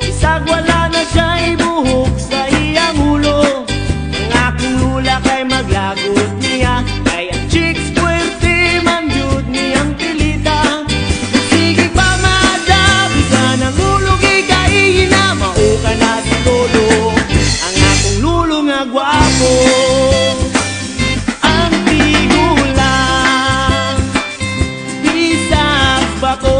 Isag wala na siya ibuhok sa iyang ulo. Ang akong lula kay maglagot niya, kay ang chicks puwerte man yun niyang pilita. Sige pa mada, bisa ng ulo kay kaihina, mauka na si Lolo. Ang akong lulo nga gwapo, ang tigulang, bisag ba ko?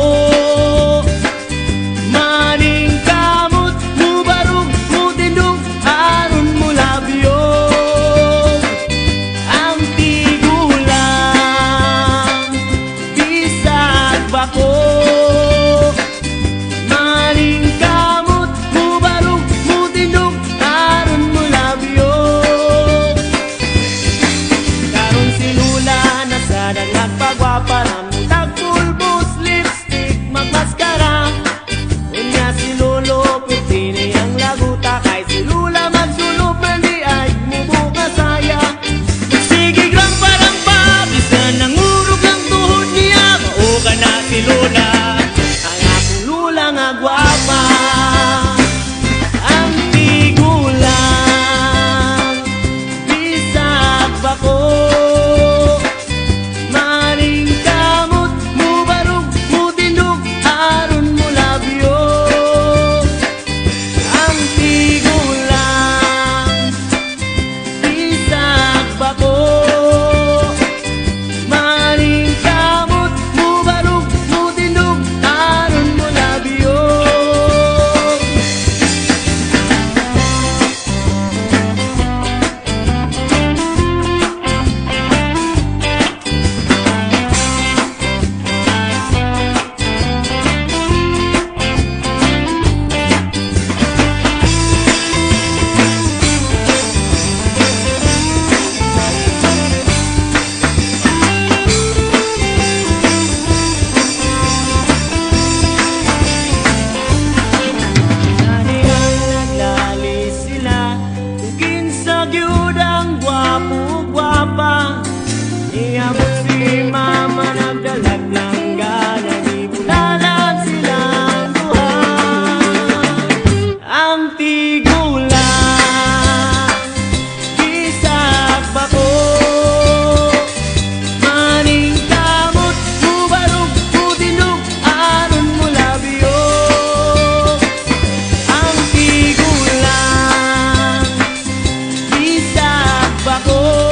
Ako